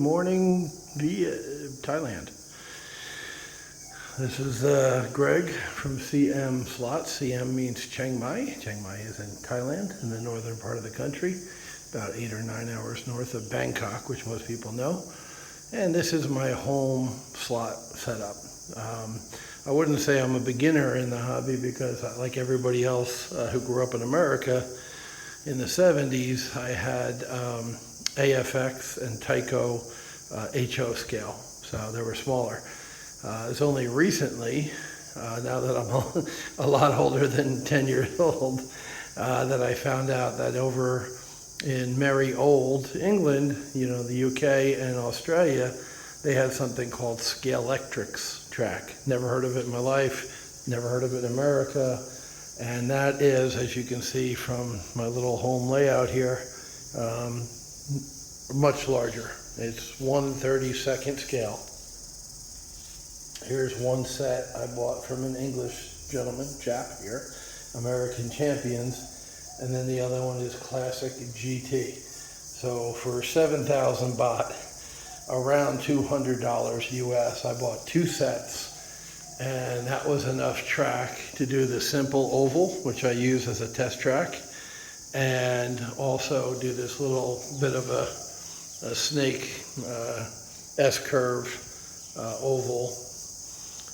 morning via Thailand. This is Greg from CM Slots. CM means Chiang Mai. Chiang Mai is in Thailand, in the northern part of the country, about 8 or 9 hours north of Bangkok, which most people know. And this is my home slot setup. I wouldn't say I'm a beginner in the hobby because, like everybody else who grew up in America in the 70s, I had AFX and Tyco HO scale, so they were smaller. It's only recently, now that I'm a lot older than 10 years old, that I found out that over in merry old England, you know, the UK and Australia, they had something called Scalextric track. Never heard of it in my life, never heard of it in America. And that is, as you can see from my little home layout here, much larger. It's 1/32 scale. Here's one set I bought from an English chap here, American Champions. And then the other one is Classic GT. So for 7,000 baht, around $200 US, I bought two sets. And that was enough track to do the simple oval, which I use as a test track, and also do this little bit of a snake S-curve oval,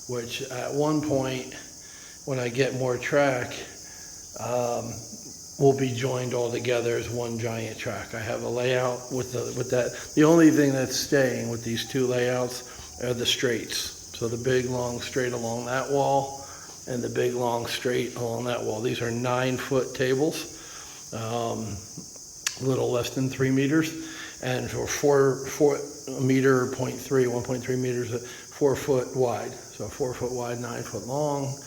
which at one point, when I get more track, will be joined all together as one giant track. I have a layout with that. The only thing that's staying with these two layouts are the straights. So the big long straight along that wall and the big long straight along that wall. These are 9-foot tables, a little less than 3 meters. And for 1.3 meters, 4 foot wide. So 4 foot wide, 9 foot long,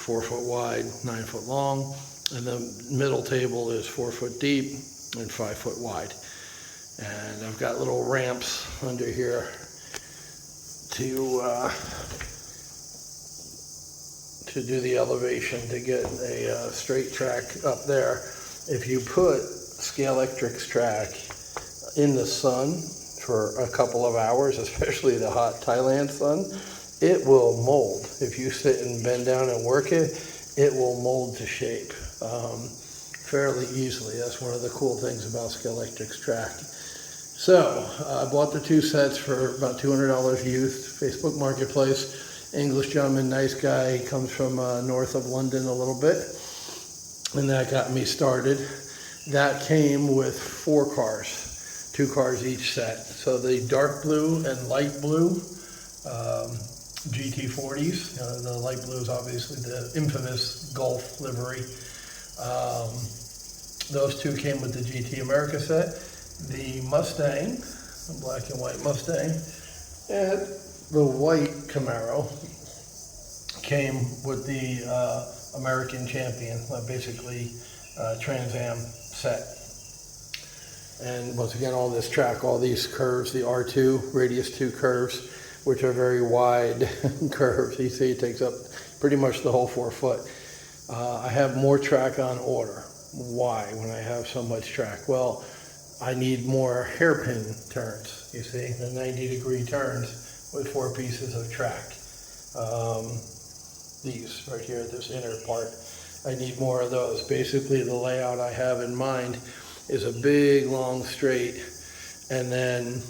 4 foot wide, 9 foot long. And the middle table is 4 foot deep and 5 foot wide. And I've got little ramps under here to do the elevation to get a straight track up there. If you put Scalextric's track in the sun for a couple of hours, especially the hot Thailand sun, it will mold. If you sit and bend down and work it, it will mold to shape fairly easily. That's one of the cool things about Scalextric's track. So I bought the two sets for about $200 used, Facebook Marketplace. English gentleman, nice guy, he comes from north of London a little bit, and that got me started. That came with 4 cars, 2 cars each set. So the dark blue and light blue GT40s, the light blue is obviously the infamous Golf livery. Those two came with the GT America set. The Mustang, the black and white Mustang, and the white Camaro came with the American Champion, basically Trans Am set. And once again, all this track, all these curves, the R2, radius 2 curves, which are very wide curves. You see it takes up pretty much the whole 4 foot. I have more track on order. Why, when I have so much track? Well, I need more hairpin turns, you see, the 90-degree turns with 4 pieces of track. These right here, this inner part, I need more of those. Basically, the layout I have in mind is a big, long straight, and then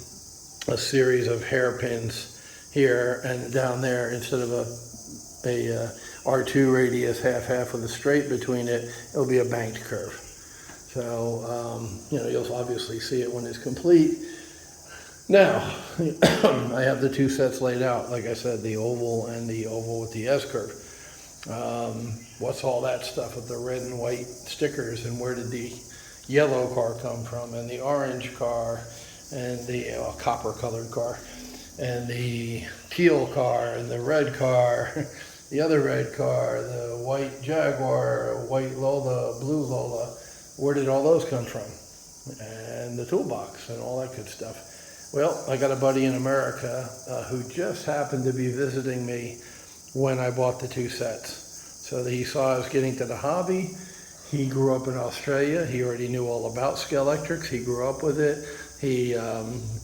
a series of hairpins here and down there. Instead of a R2 radius, half with a straight between it, it'll be a banked curve. So, you'll obviously see it when it's complete. Now, I have the 2 sets laid out, like I said, the oval and the oval with the S-curve. What's all that stuff with the red and white stickers, and where did the yellow car come from, and the orange car, and the copper-colored car, and the teal car, and the red car, the other red car, the white Jaguar, white Lola, blue Lola. Where did all those come from? And the toolbox and all that good stuff. Well, I got a buddy in America who just happened to be visiting me when I bought the 2 sets. So he saw I was getting to the hobby. He grew up in Australia. He already knew all about Scalextrics. He grew up with it. He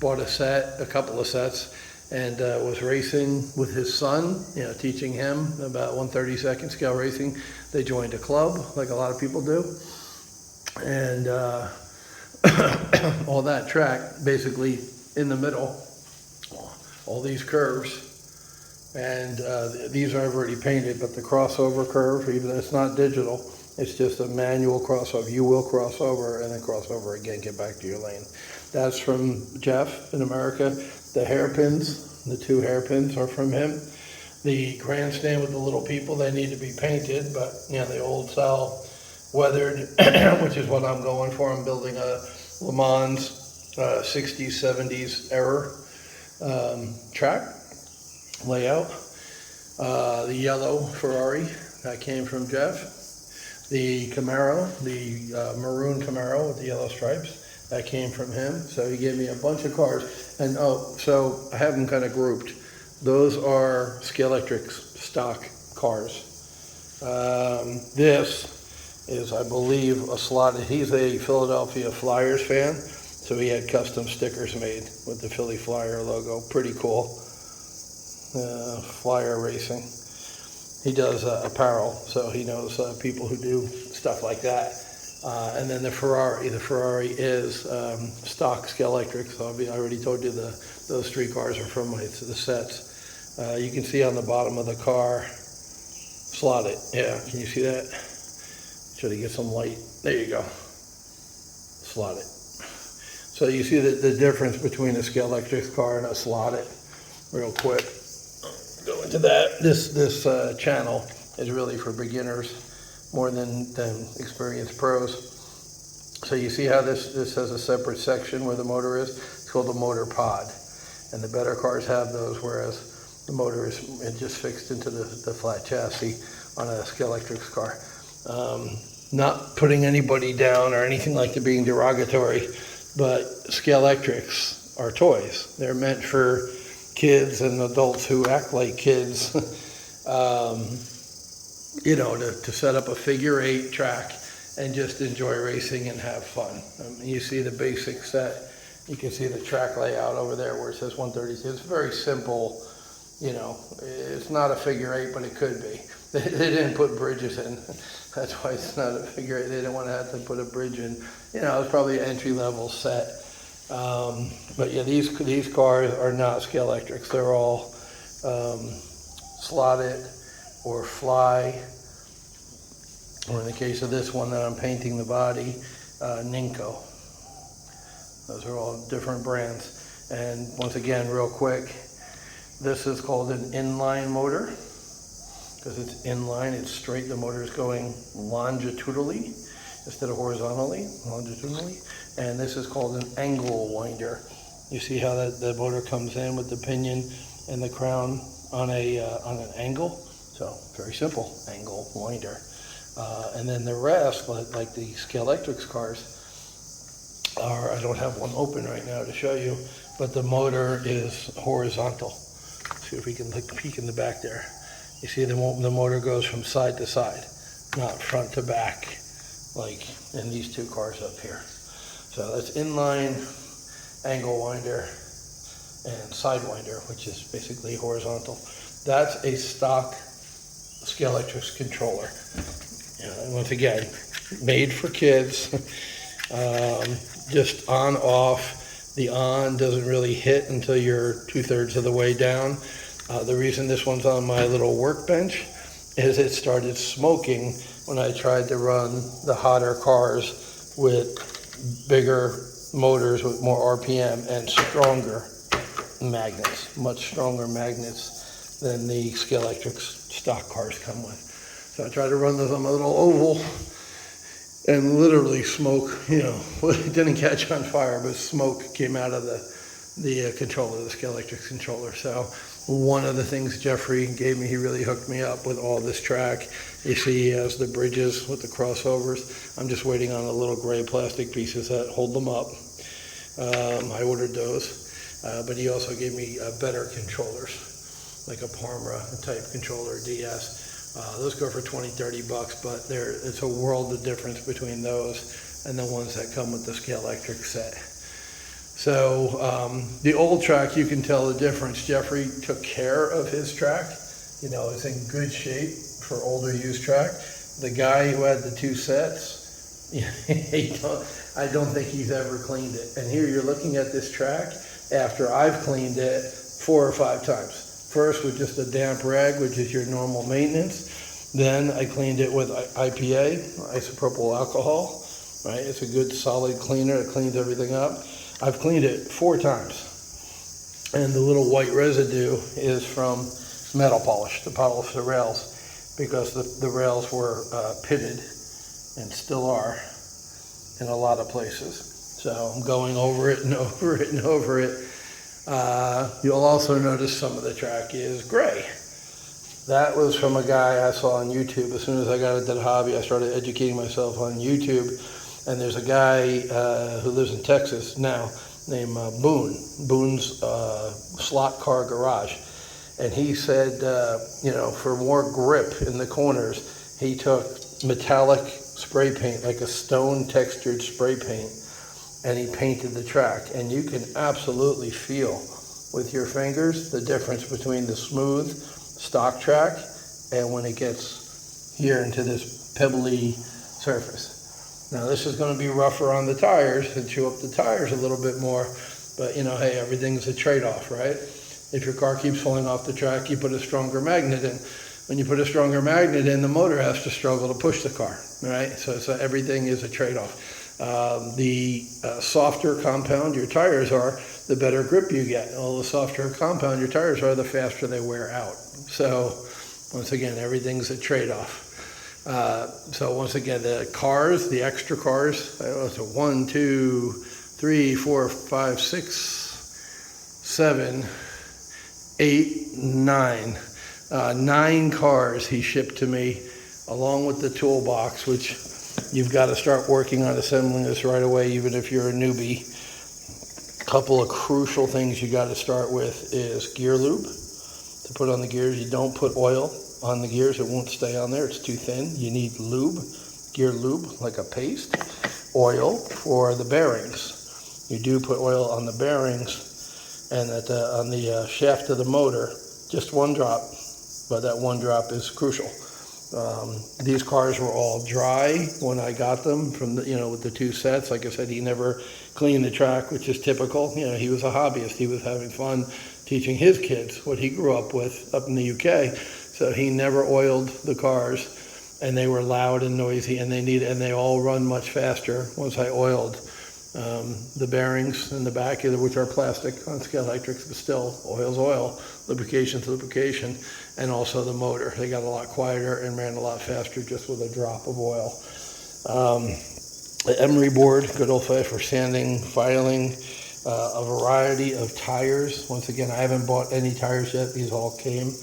bought a couple of sets, and was racing with his son, teaching him about 1/32 scale racing. They joined a club, like a lot of people do. And all that track, basically in the middle, all these curves. And these are already painted, but the crossover curve, even though it's not digital, it's just a manual crossover. You will cross over and then cross over again, get back to your lane. That's from Jeff in America. The hairpins, the 2 hairpins are from him. The grandstand with the little people, they need to be painted, but the old style weathered, which is what I'm going for. I'm building a Le Mans 60s, 70s era track layout. The yellow Ferrari, that came from Jeff. The Camaro, the maroon Camaro with the yellow stripes, that came from him. So he gave me a bunch of cars. And so I have them kind of grouped. Those are Scalextric stock cars. This is, I believe, a slotted. He's a Philadelphia Flyers fan, so he had custom stickers made with the Philly Flyer logo. Pretty cool. Flyer racing. He does apparel, so he knows people who do stuff like that. And then the Ferrari is stock Scalextric. So I already told you those 3 cars are from the sets. You can see on the bottom of the car, slotted. Yeah, can you see that? Should I get some light? There you go. Slotted. So you see the difference between a Scalextric car and a slotted. Real quick. Go into that. This channel is really for beginners more than experienced pros. So you see how this has a separate section where the motor is? It's called the motor pod. And the better cars have those, whereas the motor is just fixed into the flat chassis on a Scalextric car. Not putting anybody down or anything like that, being derogatory, but Scalextrics are toys. They're meant for kids and adults who act like kids, to set up a figure 8 track and just enjoy racing and have fun. You see the basic set. You can see the track layout over there where it says 132. It's very simple. It's not a figure 8, but it could be. They didn't put bridges in. That's why it's not a figure 8. They didn't want to have to put a bridge in. It's probably an entry-level set. But yeah, these cars are not Scalextrics. They're all slotted or fly, or in the case of this one that I'm painting the body, Ninko. Those are all different brands. And once again, real quick, this is called an inline motor because it's inline, it's straight. The motor is going longitudinally instead of horizontally, longitudinally. And this is called an angle winder. You see how the motor comes in with the pinion and the crown on an angle? So very simple, angle winder. And then the rest, like the Scalextric cars, I don't have one open right now to show you, but the motor is horizontal. See if we can peek in the back there. You see the motor goes from side to side, not front to back, like in these 2 cars up here. So that's inline, angle winder, and side winder, which is basically horizontal. That's a stock Scalextric controller. And once again, made for kids. Just on, off. The on doesn't really hit until you're 2/3 of the way down. The reason this one's on my little workbench is it started smoking when I tried to run the hotter cars with bigger motors with more RPM and stronger magnets, much stronger magnets than the Scalextric stock cars come with. So I tried to run those on my little oval, and literally smoke, it didn't catch on fire, but smoke came out of the controller, the Scalextric controller. So one of the things Jeffrey gave me, he really hooked me up with all this track. You see he has the bridges with the crossovers. I'm just waiting on the little gray plastic pieces that hold them up. I ordered those, but he also gave me better controllers, like a Parma type controller, DS. Those go for $20-30, but it's a world of difference between those and the ones that come with the Scalextric set. So the old track, you can tell the difference. Jeffrey took care of his track. You know, it's in good shape for older used track. The guy who had the two sets, I don't think he's ever cleaned it. And here you're looking at this track after I've cleaned it 4 or 5 times. First with just a damp rag, which is your normal maintenance. Then I cleaned it with IPA, isopropyl alcohol, right? It's a good solid cleaner. It cleans everything up. I've cleaned it 4 times. And the little white residue is from metal polish, to polish the rails, because the rails were pitted and still are in a lot of places. So I'm going over it and over it and over it. You'll also notice some of the track is gray. That was from a guy I saw on YouTube. As soon as I got into the hobby, I started educating myself on YouTube. And there's a guy who lives in Texas now named Boone. Boone's Slot Car Garage. And he said, you know, for more grip in the corners, he took metallic spray paint, like a stone textured spray paint, and he painted the track. And you can absolutely feel with your fingers the difference between the smooth stock track and when it gets here into this pebbly surface. Now this is going to be rougher on the tires and chew up the tires a little bit more, but you know, hey, everything's a trade-off, right? If your car keeps falling off the track, you put a stronger magnet in. When you put a stronger magnet in, the motor has to struggle to push the car, right? So everything is a trade-off. The softer compound your tires are, the better grip you get. Well, the softer compound your tires are, the faster they wear out. So once again, everything's a trade-off. So once again, the cars, the extra cars, so 1, 2, 3, 4, 5, 6, 7, 8, 9. 9 cars he shipped to me, along with the toolbox, which you've got to start working on assembling this right away, even if you're a newbie. A couple of crucial things you got to start with is gear lube to put on the gears. You don't put oil on the gears, it won't stay on there, it's too thin. You need lube, gear lube, like a paste. Oil for the bearings. You do put oil on the bearings and on the shaft of the motor, just 1 drop, but that 1 drop is crucial. These cars were all dry when I got them from the, with the 2 sets. Like I said, he never cleaned the track, which is typical. He was a hobbyist. He was having fun teaching his kids what he grew up with up in the UK. So he never oiled the cars, and they were loud and noisy, and they all run much faster once I oiled the bearings in the back, which are plastic on Scalextric, but still, oil's oil, lubrication's lubrication, and also the motor. They got a lot quieter and ran a lot faster just with a drop of oil. The emery board, good old fashioned for sanding, filing, a variety of tires. Once again, I haven't bought any tires yet. These all came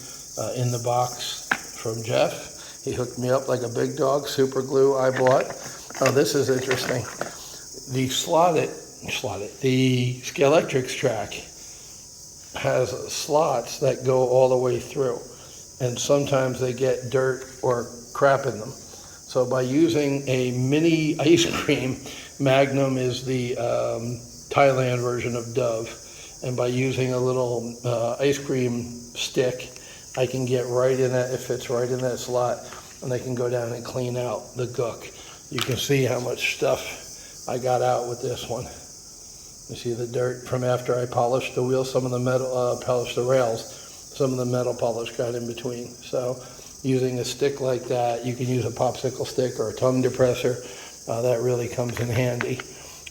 in the box from Jeff. He hooked me up like a big dog. Super glue I bought. Oh, this is interesting. The the Scalextric track has slots that go all the way through, and sometimes they get dirt or crap in them. So by using a mini ice cream, Magnum is the Thailand version of Dove, and by using a little ice cream stick, I can get right in that, it fits right in that slot, and I can go down and clean out the gook. You can see how much stuff I got out with this one. You see the dirt from after I polished the wheels, some of the metal, polished the rails, some of the metal polish got in between. So using a stick like that, you can use a popsicle stick or a tongue depressor. That really comes in handy.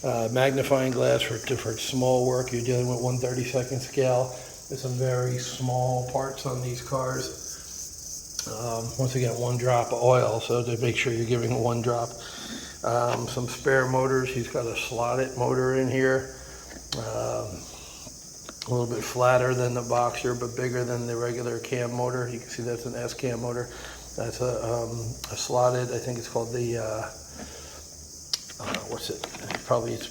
Magnifying glass for small work. You're dealing with 1/32 scale. There's some very small parts on these cars. Once again, 1 drop of oil, so to make sure you're giving 1 drop. Some spare motors. He's got a slotted motor in here. A little bit flatter than the Boxer, but bigger than the regular cam motor. You can see that's an S cam motor. That's a slotted, I think it's called the, what's it? Probably it's,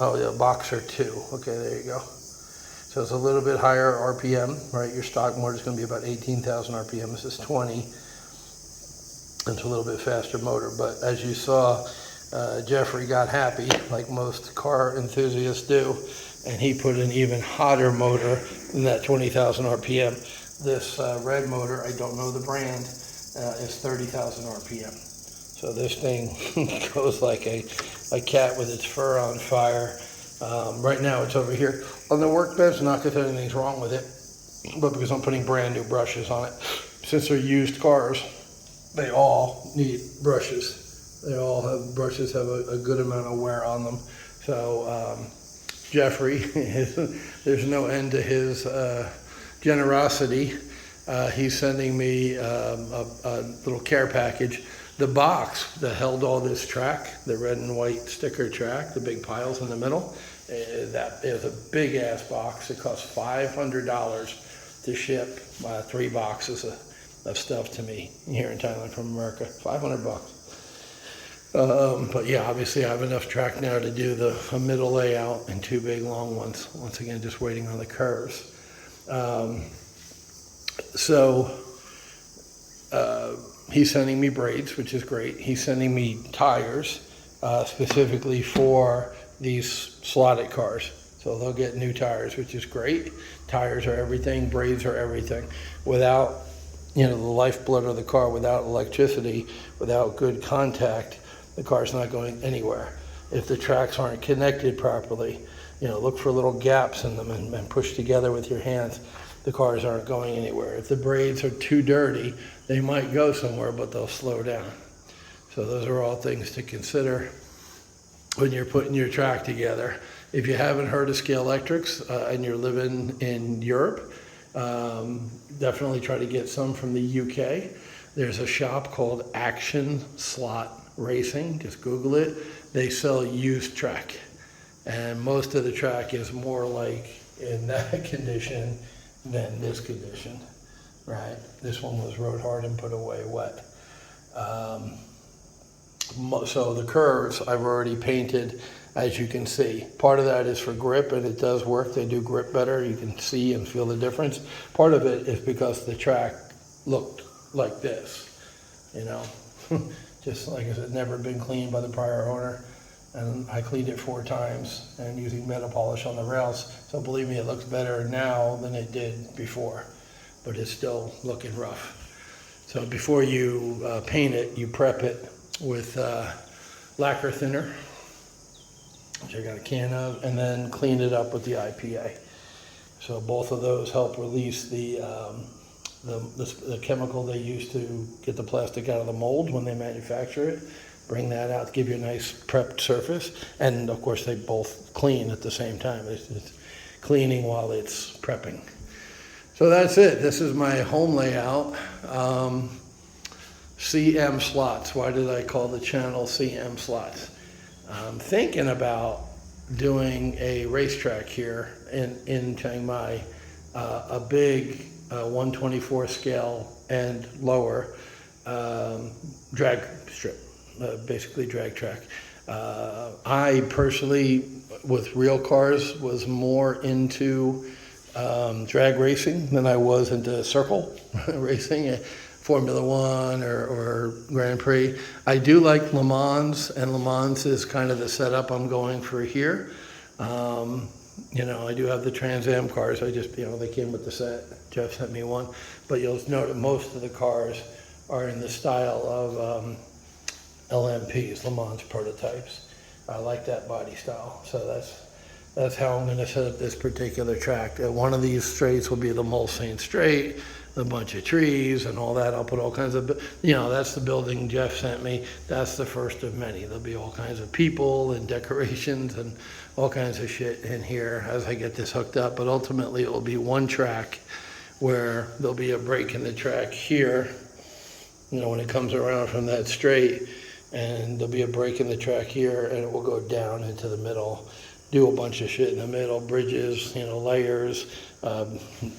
oh yeah, Boxer 2. Okay, there you go. So it's a little bit higher RPM, right? Your stock motor is going to be about 18,000 RPM. This is 20. It's a little bit faster motor, but as you saw, Jeffrey got happy, like most car enthusiasts do, and he put an even hotter motor than that 20,000 RPM. This red motor, I don't know the brand, is 30,000 RPM. So this thing goes like a cat with its fur on fire. Right now it's over here on the workbench, not because anything's wrong with it, but because I'm putting brand new brushes on it. Since they're used cars, they all need brushes. They all have brushes, have a good amount of wear on them. So Jeffrey, there's no end to his generosity. He's sending me a little care package. The box that held all this track, the red and white sticker track, the big piles in the middle, that is a big ass box. It costs $500 to ship 3 boxes of stuff to me here in Thailand from America. 500 bucks. But yeah, obviously I have enough track now to do a middle layout and 2 big long ones. Once again, just waiting on the curves. He's sending me braids, which is great. He's sending me tires specifically for these slotted cars. So they'll get new tires, which is great. Tires are everything, braids are everything. Without, the lifeblood of the car, without electricity, without good contact, the car's not going anywhere. If the tracks aren't connected properly, look for little gaps in them and push together with your hands. The cars aren't going anywhere. If the braids are too dirty, they might go somewhere, but they'll slow down. So those are all things to consider when you're putting your track together. If you haven't heard of Scalextric and you're living in Europe, definitely try to get some from the UK. There's a shop called Action Slot Racing. Just Google it. They sell used track. And most of the track is more like in that condition than this condition, right? This one was rode hard and put away wet. So the curves I've already painted, as you can see. Part of that is for grip, and it does work. They do grip better. You can see and feel the difference. Part of it is because the track looked like this, just like it had never been cleaned by the prior owner. And I cleaned it 4 times and using metal polish on the rails. So believe me, it looks better now than it did before, but it's still looking rough. So before you paint it, you prep it with lacquer thinner, which I got a can of, and then clean it up with the IPA. So both of those help release the chemical they use to get the plastic out of the mold when they manufacture it. Bring that out to give you a nice prepped surface. And of course they both clean at the same time. It's cleaning while it's prepping. So that's it. This is my home layout. CM slots. Why did I call the channel CM slots? I'm thinking about doing a racetrack here in Chiang Mai, a big 124 scale and lower drag strip. Basically drag track. I personally, with real cars, was more into drag racing than I was into circle racing, Formula One or Grand Prix. I do like Le Mans, and Le Mans is kind of the setup I'm going for here. I do have the Trans Am cars. I just, they came with the set. Jeff sent me one. But you'll note that most of the cars are in the style of LMPs, Le Mans prototypes. I like that body style. So that's how I'm going to set up this particular track. One of these straights will be the Mulsanne Straight, a bunch of trees and all that. I'll put all kinds of, that's the building Jeff sent me. That's the first of many. There'll be all kinds of people and decorations and all kinds of shit in here as I get this hooked up. But ultimately it will be one track where there'll be a break in the track here, when it comes around from that straight, and there'll be a break in the track here, and it will go down into the middle, do a bunch of shit in the middle, bridges, layers,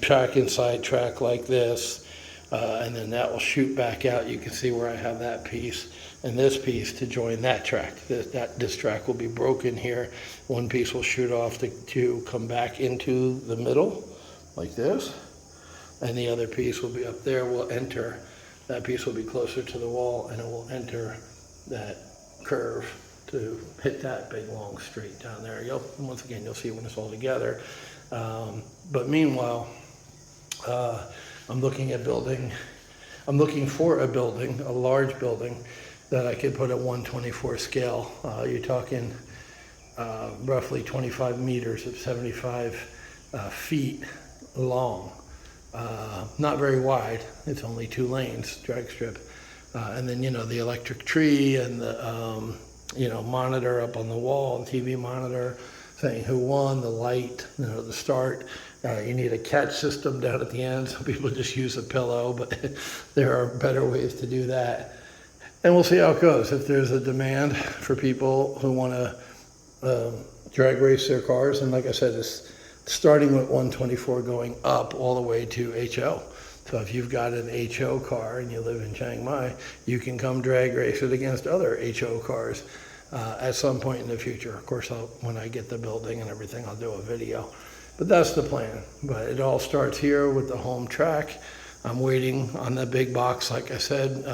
track inside track like this, and then that will shoot back out. You can see where I have that piece and this piece to join that track. This track will be broken here. One piece will shoot off to come back into the middle like this, and the other piece will be up there, will enter. That piece will be closer to the wall, and it will enter that curve to hit that big long street down there. Once again, you'll see when it's all together. But meanwhile, I'm looking for a building, a large building that I could put at 124 scale. You're talking roughly 25 meters of 75 feet long. Not very wide. It's only 2 lanes, drag strip. And then, the electric tree and the, monitor up on the wall, the TV monitor saying who won, the light, the start. You need a catch system down at the end. Some people just use a pillow, but there are better ways to do that. And we'll see how it goes. If there's a demand for people who want to drag race their cars, and like I said, it's starting with 124 going up all the way to HO. So if you've got an HO car and you live in Chiang Mai, you can come drag race it against other HO cars at some point in the future. Of course, when I get the building and everything, I'll do a video. But that's the plan. But it all starts here with the home track. I'm waiting on the big box, like I said.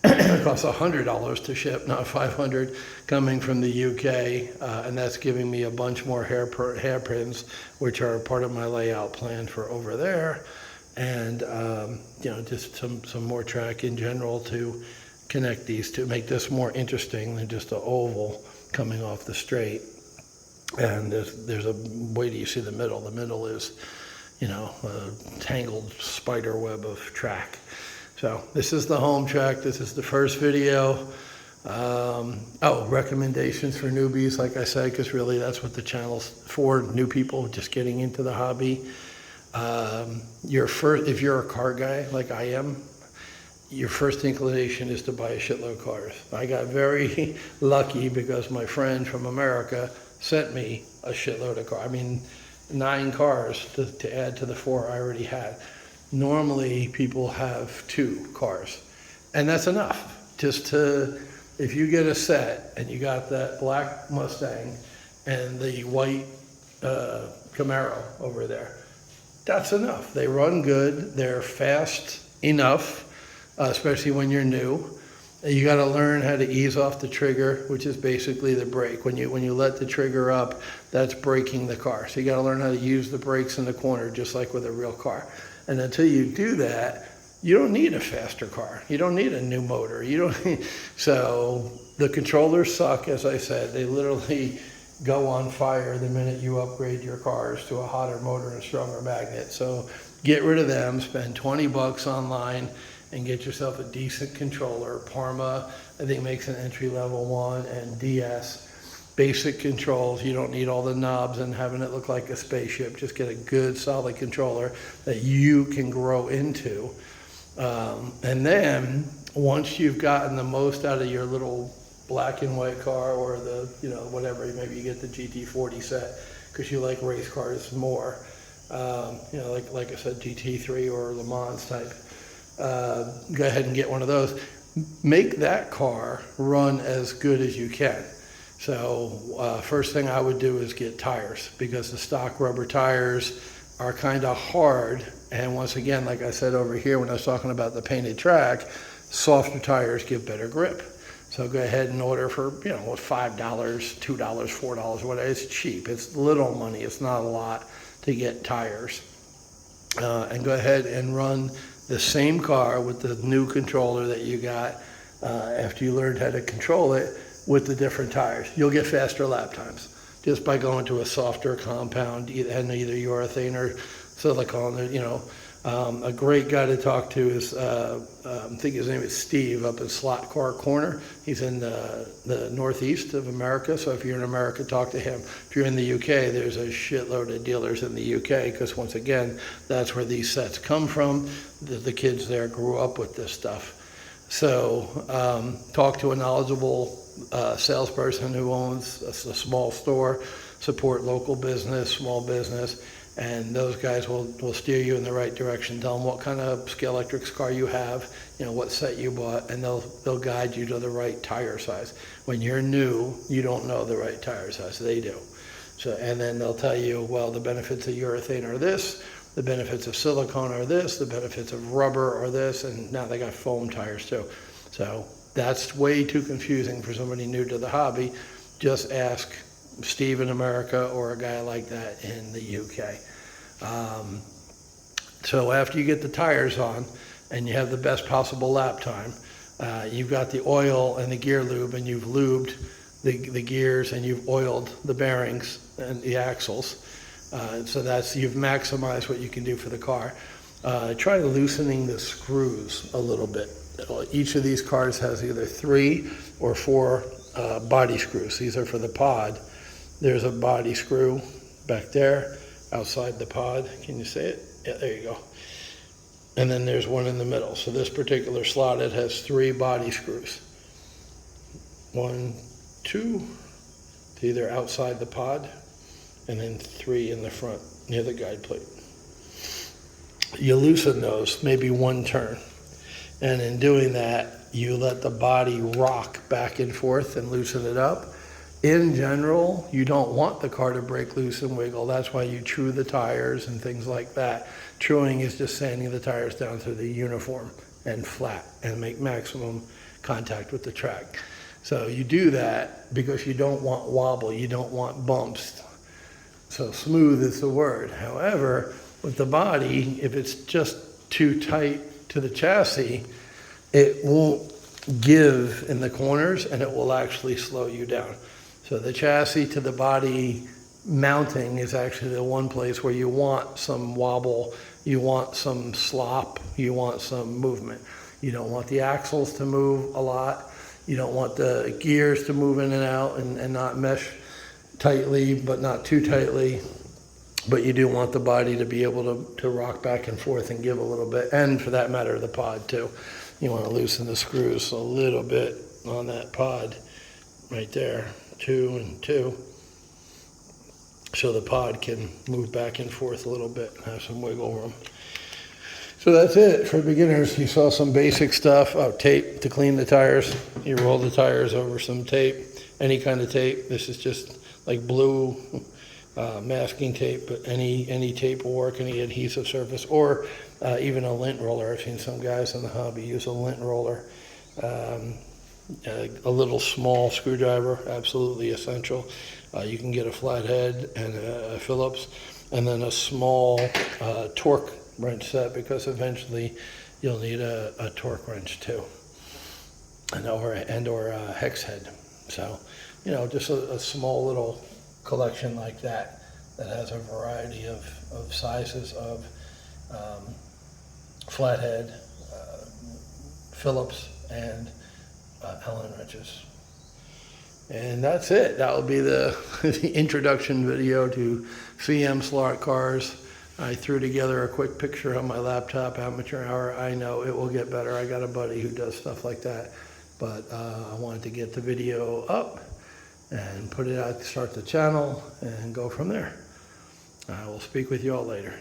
It costs $100 to ship, not $500, coming from the UK, and that's giving me a bunch more hairpins, which are part of my layout plan for over there, and just some more track in general to connect these to make this more interesting than just an oval coming off the straight. And there's a way do you see the middle? The middle is, a tangled spider web of track. So this is the home track. This is the first video. Recommendations for newbies, like I said, because really that's what the channel's for, new people just getting into the hobby. If you're a car guy like I am, your first inclination is to buy a shitload of cars. I got very lucky because my friend from America sent me a shitload of cars. 9 cars to add to the 4 I already had. Normally, people have 2 cars, and that's enough. If you get a set and you got that black Mustang and the white Camaro over there, that's enough. They run good. They're fast enough, especially when you're new. You got to learn how to ease off the trigger, which is basically the brake. When you let the trigger up, that's braking the car. So you got to learn how to use the brakes in the corner, just like with a real car. And until you do that, you don't need a faster car. You don't need a new motor. So the controllers suck, as I said. They literally go on fire the minute you upgrade your cars to a hotter motor and a stronger magnet. So get rid of them, spend $20 online, and get yourself a decent controller. Parma, I think, makes an entry-level one, and DS. Basic controls. You don't need all the knobs and having it look like a spaceship. Just get a good, solid controller that you can grow into. And then, once you've gotten the most out of your little black and white car, or the, whatever, maybe you get the GT40 set because you like race cars more. Like I said, GT3 or Le Mans type. Go ahead and get one of those. Make that car run as good as you can. So first thing I would do is get tires, because the stock rubber tires are kind of hard. And once again, like I said over here when I was talking about the painted track, softer tires give better grip. So go ahead and order for, $5, $2, $4, whatever. It's cheap. It's little money. It's not a lot to get tires. And go ahead and run the same car with the new controller that you got after you learned how to control it with the different tires. You'll get faster lap times just by going to a softer compound, and either urethane or silicone. A great guy to talk to is, I think his name is Steve, up in Slot Car Corner. He's in the northeast of America, so if you're in America, talk to him. If you're in the UK, there's a shitload of dealers in the UK, because once again, that's where these sets come from. The kids there grew up with this stuff. So talk to a knowledgeable salesperson who owns a small store, support local business, small business, and those guys will steer you in the right direction. Tell them what kind of Scalextric car you have, what set you bought, and they'll guide you to the right tire size. When you're new, you don't know the right tire size. They do. So, and then they'll tell you, well, the benefits of urethane are this, the benefits of silicone are this, the benefits of rubber are this, and now they got foam tires too. So that's way too confusing for somebody new to the hobby. Just ask Steve in America or a guy like that in the UK. So after you get the tires on and you have the best possible lap time, you've got the oil and the gear lube, and you've lubed the gears, and you've oiled the bearings and the axles. So you've maximized what you can do for the car. Try loosening the screws a little bit. Each of these cars has either 3 or 4 body screws. These are for the pod. There's a body screw back there outside the pod. Can you see it? Yeah, there you go. And then there's one in the middle. So this particular slot, it has 3 body screws. 1, 2, to either outside the pod, and then 3 in the front near the guide plate. You loosen those maybe 1 turn. And in doing that, you let the body rock back and forth and loosen it up. In general, you don't want the car to break loose and wiggle. That's why you true the tires and things like that. Truing is just sanding the tires down to the uniform and flat and make maximum contact with the track. So you do that because you don't want wobble, you don't want bumps. So smooth is the word. However, with the body, if it's just too tight to the chassis, it won't give in the corners and it will actually slow you down. So the chassis to the body mounting is actually the one place where you want some wobble, you want some slop, you want some movement. You don't want the axles to move a lot. You don't want the gears to move in and out and not mesh tightly, but not too tightly. But you do want the body to be able to rock back and forth and give a little bit. And for that matter, the pod too. You want to loosen the screws a little bit on that pod right there. 2 and 2, so the pod can move back and forth a little bit and have some wiggle room. So that's it for beginners. You saw some basic stuff. Tape to clean the tires. You roll the tires over some tape, any kind of tape. This is just like blue masking tape, but any tape will work, any adhesive surface, or even a lint roller. I've seen some guys in the hobby use a lint roller. A little small screwdriver, absolutely essential. You can get a flathead and a Phillips, and then a small torque wrench set, because eventually you'll need a torque wrench too, or a hex head. So, just a small little collection like that has a variety of sizes of flathead, Phillips, and Allen wrenches. And that's it. That will be the introduction video to CM slot cars. I threw together a quick picture on my laptop, amateur hour. I know it will get better. I got a buddy who does stuff like that. But I wanted to get the video up and put it out to start the channel and go from there. I will speak with you all later.